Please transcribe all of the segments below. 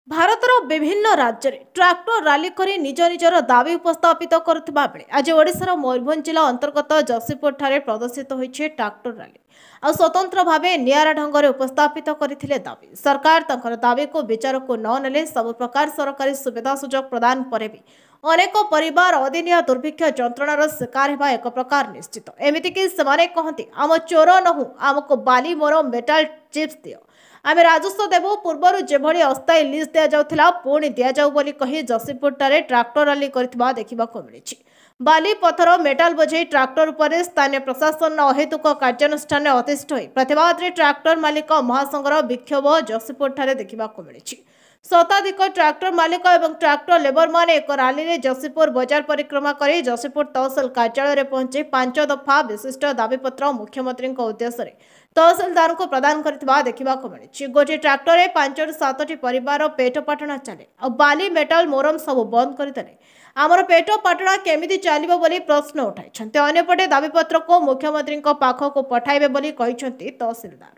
भारतर विभिन्न राज्य में ट्रैक्टर रैली करी निज निजर दाबी उपस्थापित करुवा बेले आज ओडिशार मयूरभंज जिला अंतर्गत जसीपुर ठारे प्रदर्शित होइछे ट्रैक्टर रैली आ स्वतंत्र भावे नियारा ढंग उपस्थापित करथिले दाबी सरकार तंकर दाबी को विचार को न नेले सब प्रकार सरकारी सुविधा सुजोग प्रदान पर भी अनेक परिवार अदिनिया दुर्भिक्ष जंत्रणार शिकार होगा एक प्रकार निश्चित एमतीक से कहते आम चोर नहु आमको बाली मोर मेटाल चिप्स दियो आम राजस्व देवु पूर्वर जेभली अस्थायी लिज दि जाउथिला पुणी दि जाउ बोली कही जसीपुरटारे ट्रैक्टर रैली करथिबा देखिबाको मिलिछि बाली पथर मेटाल बोझे ट्रैक्टर उपर स्थानीय प्रशासन अहेतुक कार्यानुष्ठान अतिष्ठ होई प्रतिवाद रे ट्रैक्टर मालिक महासंघर विक्षोभ जसीपुरठारे देखिबाको मिलिछि शताधिक ट्रैक्टर मालिक और ट्रैक्टर लेबर माने एक रैली में जसीपुर बाजार परिक्रमा कर जसीपुर तहसिल कार्यालय में पहुंचे 5 दफा विशिष्ट दाबीपत्र मुख्यमंत्री उद्देश्य तहसिलदार को प्रदान करथिबा देखिबाको मिलिछि गोटे ट्रैक्टर में 5 ରୁ 7ଟି परिवार पेट पाटना चले और बाली मेटाल मोरम सब बंद करदेले आमर पेट पाटना केमिति चलिबो बोली प्रश्न उठाइछन्ते अन्यपटे दाबीपत्र को मुख्यमंत्री पाखक पठाइबे बोली कहिछन्ते तहसिलदार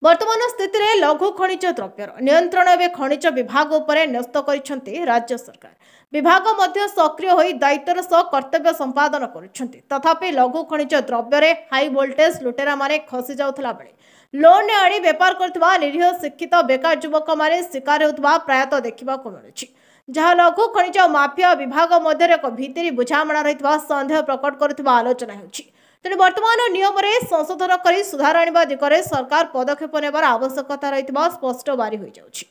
वर्तमान स्थिति में लघु खनिज द्रव्यर नियंत्रण एवं खनिज विभाग उपरे न्यस्त करिसेंती राज्य सरकार विभाग मध्य सक्रिय होई दायित्वर सह कर्तव्य संपादन करुछंती तथापि लघु खनिज द्रव्य रे हाई वोल्टेज लुटेरा माने खसी जाउथला बेले लोन आनी व्यापार करथिबा निरीह शिक्षित बेकार युवक माने शिकार होउथबा प्रायतः देखिबा को मिलुछि जहाँ लघु खनिज माफिया विभाग मध्य एक भितरी बुझामणा रहितबा संदेह प्रकट करुथबा आलोचना हेउछि तेणु वर्तमान नियम संशोधन कर सुधार आने दिगरे सरकार पदक्षेप नेबार आवश्यकता रही स्पष्ट बारी हो जाउछि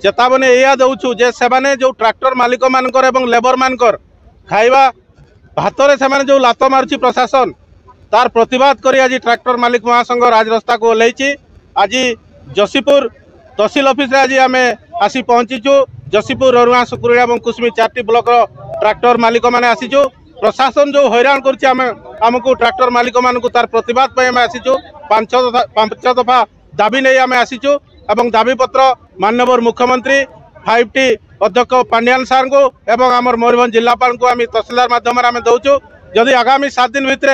चेतावनी या दउछु जे सेमाने जो ट्रैक्टर मालिक मानकर एवं लेबर मानकर खाइबा भातरे सेमाने जो लात मारुछि प्रशासन तार प्रतिवाद करी आज ट्रैक्टर मालिक महासंघ राजरास्ता को ओल्लैछि आज जसीपुर तहसिल ऑफिस आज आमे आसी पहुंचीछु जसीपुर ररुआ सुकुरिया और कुसमी 4टी ब्लॉक ट्रैक्टर मालिक माने आसीछु प्रशासन जो हैरान करमको ट्रैक्टर मालिक मानक तार प्रतिवाद आसीचु 5 दफा दाबी नहीं आम आसीचु एवं दाबी पत्र माननीय मुख्यमंत्री 5टी अध्यक्ष पांड्यान सार को एवं आमर मयूरभंज जिलापाल को आम तहसीलदार माध्यम आम दौचु जदि आगामी 7 दिन भितर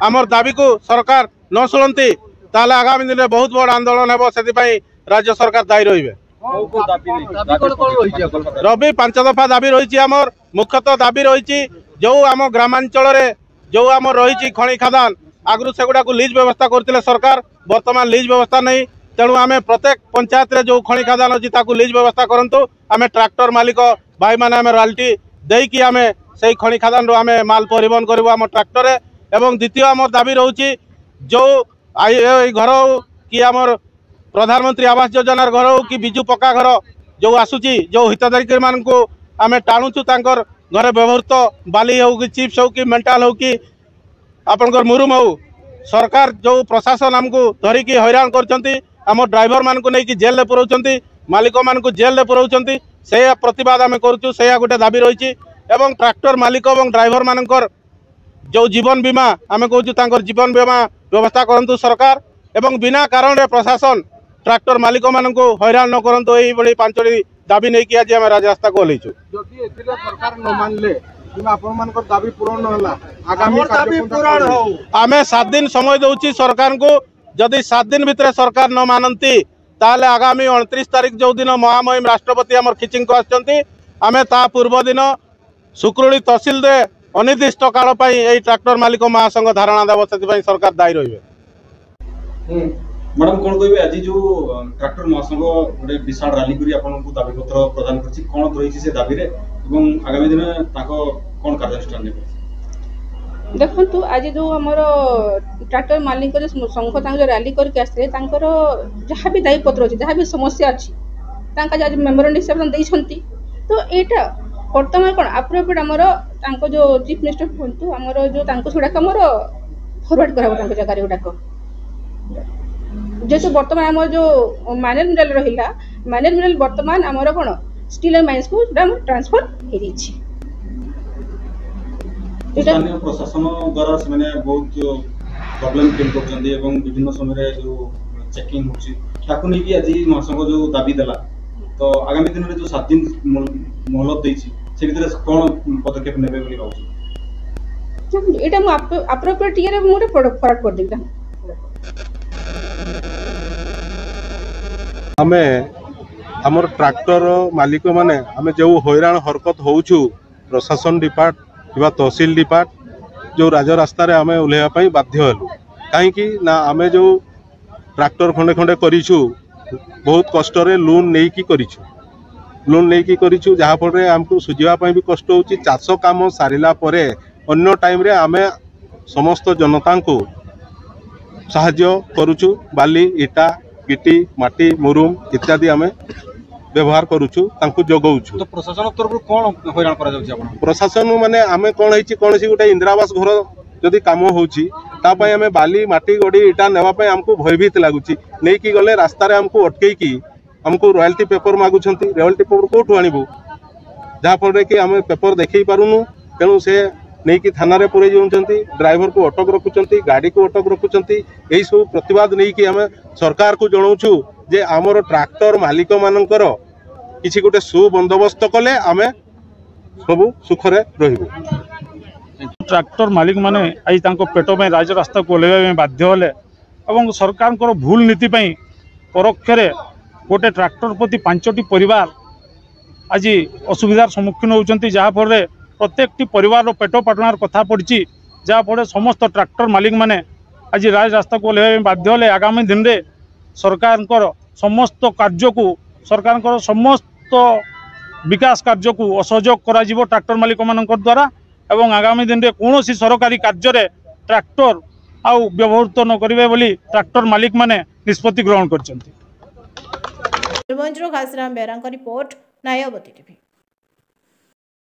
आमर दाबी को सरकार न शुणती ताले आगामी दिन में बहुत बड़ आंदोलन हेबो सेति राज्य सरकार दायी रहिबे रवि 5 दफा दाबी रही आमर मुख्यतः दाबी रही जो आम ग्रामांचल जो आम रही खनि खादान आगु सेगुड़ा को लीज व्यवस्था करते सरकार वर्तमान लीज व्यवस्था नहीं तेणु आम प्रत्येक पंचायत रे जो खनि खादान अच्छी लीज व्यवस्था करूँ आम ट्रैक्टर मालिक भाई मैंने आम रॉयल्टी देकी आम से खनि खादान आम माल परिवहन करूँ आम ट्रैक्टर एवं द्वितीय आम दाबी रोचे जो घर हो कि आमर प्रधानमंत्री आवास योजनार घर हो कि बिजु पक्का घर जो आसूची जो हिताधिकारी मान को आम टाणुचु तांकर घरे व्यवहृत बाली हो कि चिप्स हो कि मेंटाल हो कि आपनकर मुरुम हो सरकार जो प्रशासन आमको धरिकी हैरान करछंती आम ड्राइवर मान को नहीं जेल में पुराउछंती मालिक मान को जेल में पुराउछंती से प्रतिवाद आम करूँ से गोटे दाबी रही एवं ट्रैक्टर मालिक और ड्राइवर मानकर जो जीवन बीमा आम कहूँ जीवन बीमा व्यवस्था करंतु सरकार एवं बिना कारण रे प्रशासन ट्रैक्टर मालिक मान को हैरान न करंतु एही बड़ी 5टी दाबी नहीं कि आज आम राजरास्ता को ओल्लैछु जदि एथिले सरकार न मानले किबा आपन मानकर दाबी पूर्ण न होला आमे 7 दिन समय दउची सरकार को जदि 7 दिन भितर सरकार न मानती ताले आगामी 29 तारीख जो दिन महामहिम राष्ट्रपति आमर खिचिंग को आछंती आमे ता पूर्व दिन सुकुरुड़ी तहसिल रे अनिर्दिष्ट काल पई एई ट्रैक्टर मालिक महासंघ धारणा देव से सरकार दायी रहिबे। मैडम कौन कहे आज जो ट्रैक्टर महासंघ गोटे विशाल रैली करी आपन को दाबी पत्र प्रदान करछि कोन रही से दाबी रे एवं आगामी दिन ताको कोन कार्यानुष्ठान नेबे देखंतु आज जो हमर ट्रैक्टर मालिक संघ तांको जो रैली करके आस्ते तांकर जहाँ भी दायी पत्र अछि जहाँ भी समस्या अछि तांका आज मेमोरेंडम हिसाब दै छंती तो एटा वर्तमान कोन अप्रोप्रिएट हमर तांको जो चीफ मिनिस्टर कहंतु हमर जो तांको छुडा हमर फॉरवर्ड कराबो तांको जगह रे उडाको जेहेतु बर्तमान आम जो माइनर मिनरल रहा माइनर मिनरल बर्तमान आमर कौन स्टील एंड माइंस को ट्रांसफर हो जाइए। स्थानीय प्रशासन द्वारा से बहुत प्रॉब्लम फील कर विभिन्न समय जो चेकिंग होगी आज महासंघ जो दाबी देला तो आगामी दिन में जो 7 दिन मोहलत से भितर कौन पदक्षेप नेबे बोली भावुँ एटा मु अप्रोप्रिएट ईयर मु फरवर्ड कर देबी। आमे हमर ट्रैक्टर मालिक माने आमे जो हैरान हरकत होउछु प्रशासन डिपार्ट किबा तहसील डिपार्ट जो राजरास्ता रे आमे उलेहा पई बाध्य हलु काहेकि ना आमे जो ट्रैक्टर खंडे खंडे करिछु बहुत कष्ट रे लोन नेकी करिछु जहाँ फल आमको सुझा भी कष्ट होची चाष काम सारिला परे अन्य टाइम रे आमे समस्त जनता को साहाय्य करुछु बाली इटा गिटी माटी मुरुम इत्यादि आमे व्यवहार करुछु तांको जगौछु। तो प्रशासन तरफ कौन हैरान करा जाउची आपण प्रशासन माने आमे कोन हैची कोनसी गोटे इंदिरावास घर जदि काम होची ता पय आमे बाली माटी गडी इटा नेवा पय हमको भयभीत लागुची नै कि गले रास्ता रे हमको अटकै की हमको रॉयल्टी पेपर मागुछंती रॉयल्टी पेपर कोठु आनिबो जहाँ फल कि आमे पेपर देखै पारुनु तेणु से नहीं कि थाना रे पुरे जाउछंती ड्राइवर को अटक रखुचंती गाड़ी को अटक रखुचंती एही सब प्रतिवाद नहीं कि आमे सरकार को जणाउछु जे आमर ट्रैक्टर मालिक मानकर किसी गोटे सुबंदोबस्त कले आमे सब सुखरे रहिबो। ट्रैक्टर मालिक माने आज तांको पेट में राजरास्ता को ओल्हेबा बाध्य होले एवं सरकार भूल नीति परोक्ष गोटे ट्रैक्टर प्रति 5टी परिवार आज असुविधार सम्मुखीन होती जहाँफल प्रत्येक परिवार पेट पाटणार कथा पड़ी जहाँफल समस्त ट्रैक्टर मालिक माने आज राजरास्ता को ओल्हेबा बाध्य होले। आगामी दिन में सरकार समस्त कार्य को सरकार समस्त विकास कार्य को असहयोग करा ट्रैक्टर मालिक मान द्वारा एवं आगामी दिन में कौन सरकारी कार्य ट्रैक्टर आउ व्यवहृत न करेंगे बोली ट्रैक्टर मालिक माने निष्पत्ति ग्रहण कर। Ghasiram Behera report Nayavati TV.